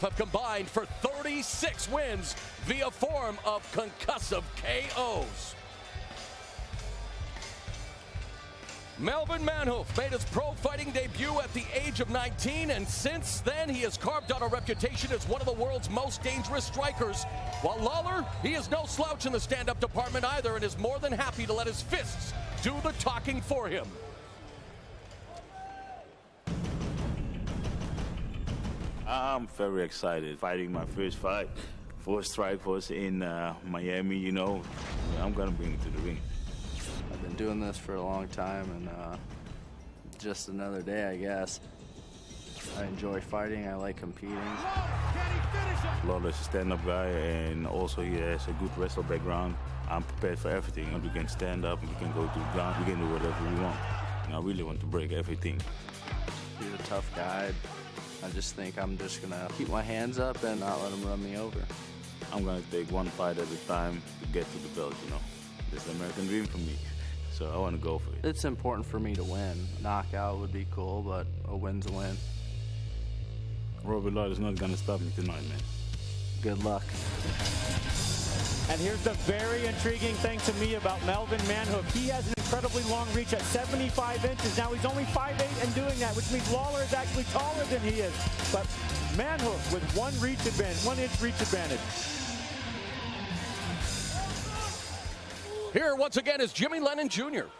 have combined for 36 wins via form of concussive KOs. Melvin Manhoef made his pro fighting debut at the age of 19, and since then he has carved out a reputation as one of the world's most dangerous strikers. While Lawler, he is no slouch in the stand-up department either, and is more than happy to let his fists do the talking for him. I'm very excited. Fighting my first fight for Strikeforce in Miami, you know. I'm going to bring it to the ring. I've been doing this for a long time, and just another day, I guess. I enjoy fighting. I like competing. Lawler's a stand-up guy, and also he has a good wrestle background. I'm prepared for everything. We can stand up, we can go to the ground, we can do whatever we want. And I really want to break everything. He's a tough guy. I just think I'm just going to keep my hands up and not let him run me over. I'm going to take one fight at a time to get to the belt, you know. It's the American dream for me, so I want to go for it. It's important for me to win. Knockout would be cool, but a win's a win. Robbie is not going to stop me tonight, man. Good luck. And here's the very intriguing thing to me about Melvin Manhoef. He has an incredibly long reach at 75 inches. Now he's only 5'8" and doing that, which means Lawler is actually taller than he is. But Manhoef with 1 inch reach advantage. Here once again is Jimmy Lennon Jr.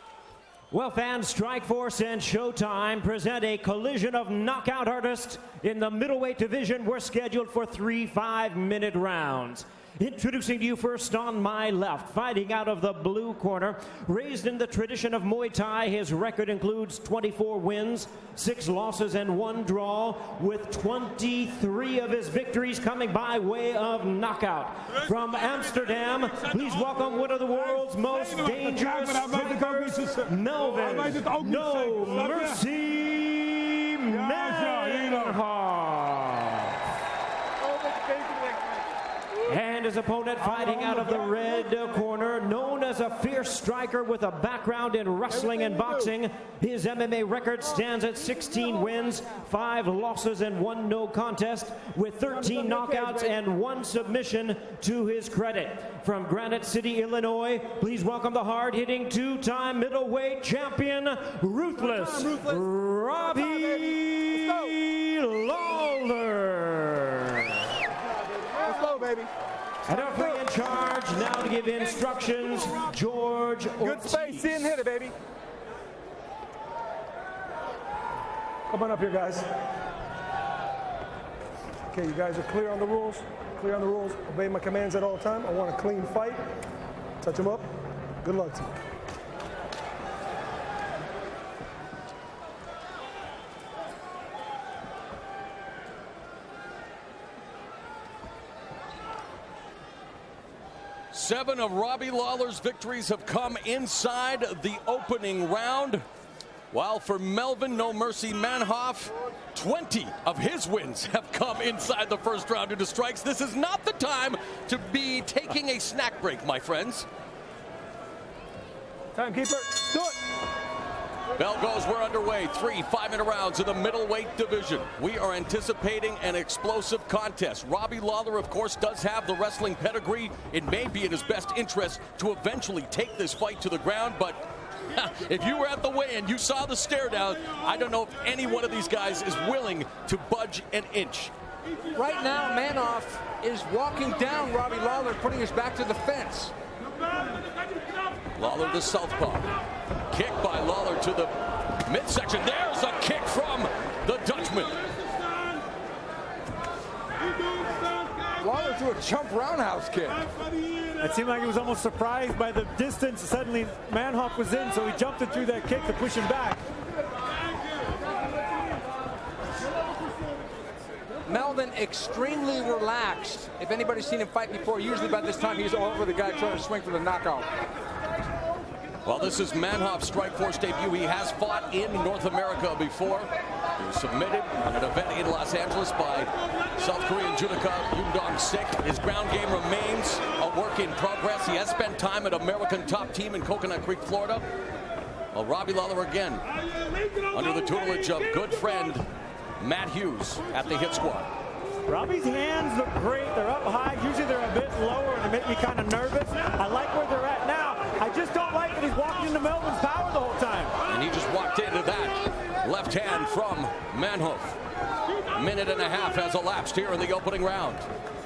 Well, fans, Strikeforce and Showtime present a collision of knockout artists in the middleweight division. We're scheduled for 3 5-minute rounds. Introducing to you first on my left, fighting out of the blue corner. Raised in the tradition of Muay Thai, his record includes 24 wins, 6 losses, and 1 draw, with 23 of his victories coming by way of knockout. From Amsterdam, please welcome one of the world's most dangerous strikers, Melvin No Mercy Manhoef. And his opponent fighting out of the red corner, known as a fierce striker with a background in wrestling and boxing. His MMA record stands at 16 wins, 5 losses, and 1 no contest, with 13 knockouts and 1 submission to his credit. From Granite City, Illinois, please welcome the hard-hitting 2-time middleweight champion, Ruthless Robbie Lawler. Let's go, baby. And our referee in charge now to give instructions, George Ortiz. Good space, see and hit it, baby. Come on up here, guys. Okay, you guys are clear on the rules? Clear on the rules. Obey my commands at all time. I want a clean fight. Touch them up. Good luck to you. Seven of Robbie Lawler's victories have come inside the opening round, while for Melvin No Mercy Manhoef, 20 of his wins have come inside the first round due to strikes. This is not the time to be taking a snack break, my friends. Timekeeper, do it. Bell goes, we're underway. 3 5-minute rounds in the middleweight division. We are anticipating an explosive contest. Robbie Lawler, of course, does have the wrestling pedigree. It may be in his best interest to eventually take this fight to the ground, but if you were at the weigh-in, you saw the stare down. I don't know if any one of these guys is willing to budge an inch. Right now, Manhoef is walking down Robbie Lawler, putting his back to the fence. Lawler the southpaw. Kick by Lawler to the midsection. There's a kick from the Dutchman. Lawler threw a jump roundhouse kick. It seemed like he was almost surprised by the distance. Suddenly, Manhoef was in, so he jumped and threw that kick to push him back. Melvin extremely relaxed. If anybody's seen him fight before, usually by this time he's all over the guy trying to swing for the knockout. Well, this is Manhoef's Strikeforce debut. He has fought in North America before. He was submitted on an event in Los Angeles by South Korean judoka Yoon Dong-sik. His ground game remains a work in progress. He has spent time at American Top Team in Coconut Creek, Florida. Well, Robbie Lawler again under the tutelage of good friend Matt Hughes at the Hit Squad. Robbie's hands look great. They're up high. Usually they're a bit lower and they make me kind of nervous. I like where they're at now. I just don't like that he's walking into Melvin's power the whole time. And he just walked into that left hand from Manhoef. Minute and a half has elapsed here in the opening round.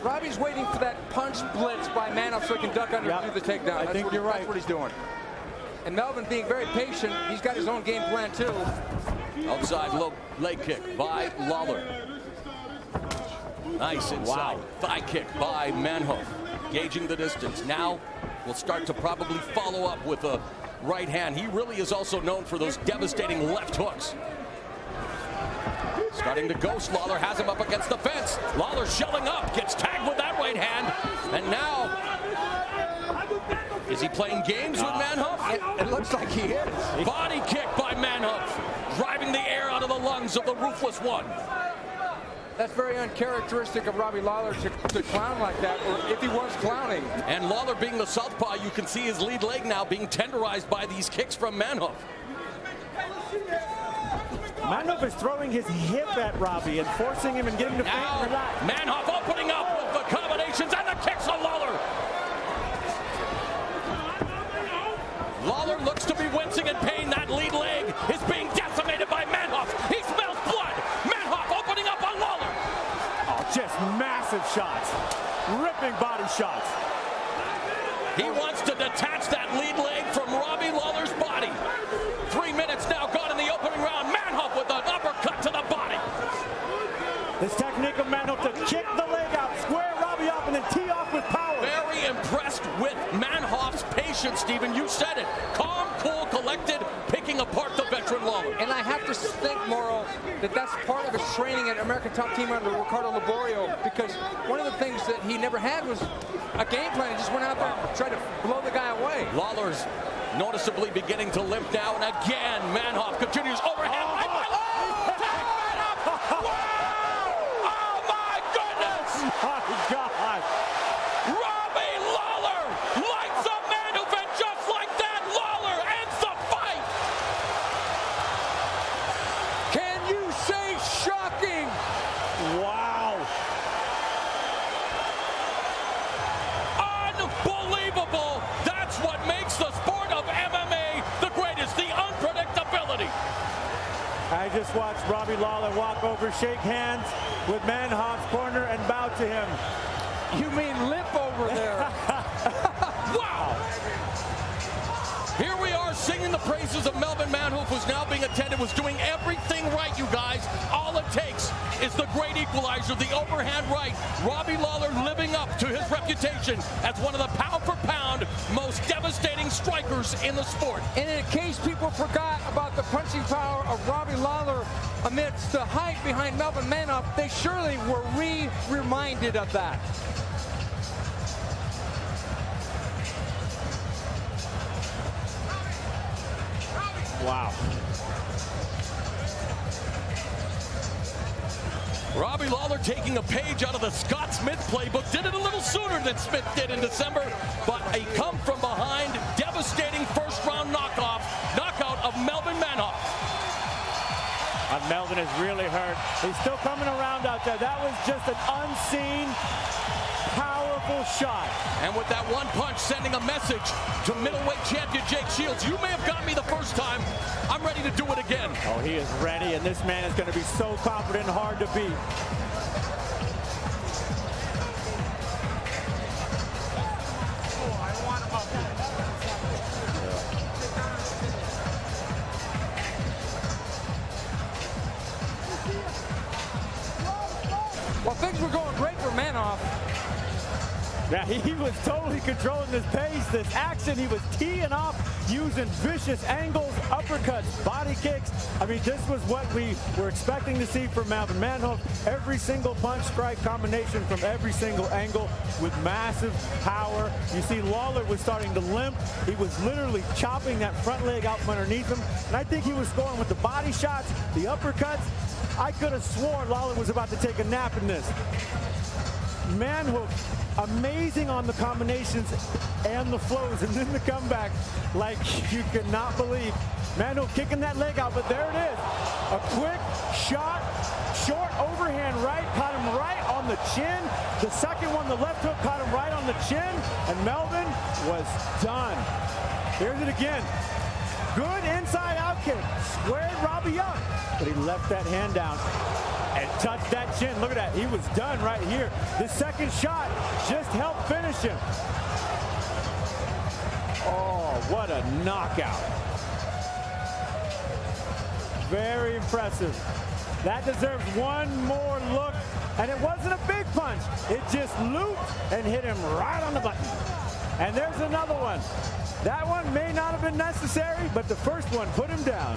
Robbie's waiting for that punch blitz by Manhoef so he can duck under and do the takedown. I think you're right. That's what he's doing. And Melvin being very patient, he's got his own game plan too. Outside low leg kick by Lawler. Nice inside thigh kick by Manhoef. Gauging the distance. Now will start to probably follow up with a right hand. He really is also known for those devastating left hooks. Starting to ghost Lawler, has him up against the fence. Lawler shelling up, gets tagged with that right hand. And now, is he playing games with Manhoef? It looks like he is. Body kick by Manhoef, driving the air out of the lungs of the ruthless one. That's very uncharacteristic of Robbie Lawler to clown like that, or if he was clowning. And Lawler being the southpaw, you can see his lead leg now being tenderized by these kicks from Manhoef. Manhoef is throwing his hip at Robbie and forcing him and getting him to faint and relax. Manhoef opening up with the combinations and the kicks on Lawler. Lawler looks to be wincing in pain. That lead leg is being decimated by Manhoef. He smells blood. Manhoef opening up on Lawler. Oh, just massive shots. Ripping body shots. He wants to detach that lead leg from Robbie Lawler's body. 3 minutes now gone in the opening round. Manhoef with an uppercut to the body. This technique of Manhoef to kick the leg out, square Robbie up, and then tee off with power. Very impressed with Manhoef's patience, Stephen. You said it. Calm, cool, collected, picking apart the veteran Lawler. And I have to think, Morrow, that that's part of his training at American Top Team under Ricardo Laborio, because one of the things that he never had was a game plan. He just went out there and tried to blow the guy away. Lawler's noticeably beginning to limp now, and again, Manhoef continues overhand. Right by Oh my goodness! My God. Robbie Lawler lights up Manhoef, and just like that, Lawler ends the fight! Can you say shocking? Wow. Unbelievable! That's what makes the sport of MMA the greatest, the unpredictability. I just watched Robbie Lawler walk over, shake hands with Manhoef's corner, and bow to him. You mean limp over there? Wow! Here we are singing the praises of Melvin Manhoef, who's now being attended, was doing everything right, you guys. All it takes is the great equalizer, the overhand right. Robbie Lawler living up to his reputation as one of the pound-for-pound most devastating strikers in the sport. And in case people forgot about the punching power of Robbie Lawler amidst the hype behind Melvin Manhoef, they surely were reminded of that. Wow. Robbie Lawler taking a page out of the Scott Smith playbook. Did it a little sooner than Smith did in December, but a come-from-behind, devastating first-round knockout of Melvin Manhoef. Melvin is really hurt. He's still coming around out there. That was just an unseen, powerful shot. And with that one punch, sending a message to middleweight champion Jake Shields. You may have got me the first time. I'm ready to do it again. Oh, he is ready, and this man is going to be so confident and hard to beat. Well, things were going great for Manhoef. Yeah, he was totally controlling this pace, this action. He was teeing off, using vicious angles, uppercuts, body kicks. I mean, this was what we were expecting to see from Melvin Manhoef. Every single punch strike combination from every single angle with massive power. You see Lawler was starting to limp. He was literally chopping that front leg out from underneath him. And I think he was scoring with the body shots, the uppercuts. I could have sworn Lawler was about to take a nap in this. Manhoef, amazing on the combinations and the flows, and then the comeback like you could not believe. Manhoef kicking that leg out, but there it is. A quick shot, short overhand right, caught him right on the chin. The second one, the left hook, caught him right on the chin, and Melvin was done. Here's it again. Good inside out kick. Squared Robbie up, but he left that hand down and touched that chin. Look at that. He was done right here. The second shot just helped finish him. Oh, what a knockout. Very impressive. That deserves one more look. And it wasn't a big punch. It just looped and hit him right on the button. And there's another one. That one may not have been necessary, but the first one put him down.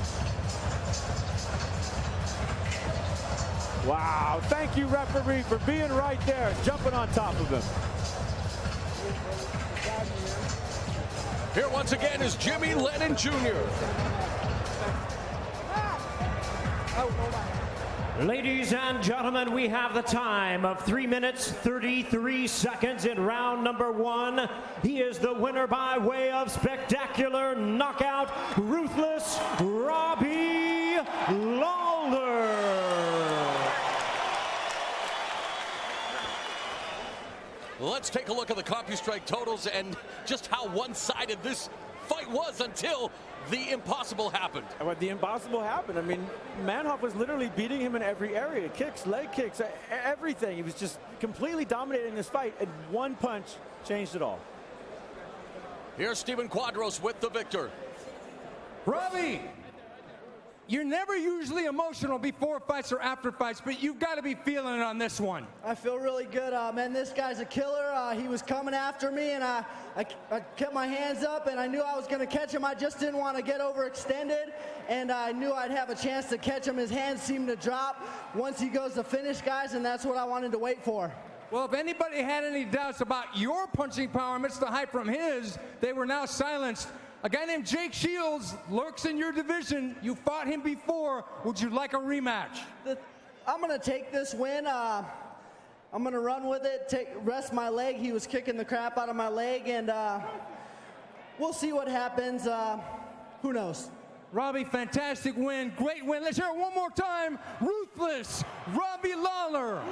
Wow, thank you, referee, for being right there, jumping on top of him. Here once again is Jimmy Lennon Jr. Ladies and gentlemen, we have the time of 3 minutes, 33 seconds in round number 1. He is the winner by way of spectacular knockout, ruthless Robbie Lawler. Let's take a look at the CompuStrike totals and just how one-sided this fight was until the impossible happened. Well, the impossible happened. I mean, Manhoef was literally beating him in every area. Kicks, leg kicks, everything. He was just completely dominating this fight, and one punch changed it all. Here's Steven Quadros with the victor. Robbie, you're never usually emotional before fights or after fights, but you've got to be feeling it on this one. I feel really good, man. This guy's a killer. He was coming after me, and I kept my hands up, and I knew I was going to catch him. I just didn't want to get overextended, and I knew I'd have a chance to catch him. His hands seemed to drop once he goes to finish, guys, and that's what I wanted to wait for. Well, if anybody had any doubts about your punching power amidst the hype from his, they were now silenced. A guy named Jake Shields lurks in your division. You fought him before. Would you like a rematch? I'm going to take this win. I'm going to run with it, rest my leg. He was kicking the crap out of my leg, and we'll see what happens. Who knows? Robbie, fantastic win. Great win. Let's hear it one more time. Ruthless Robbie Lawler.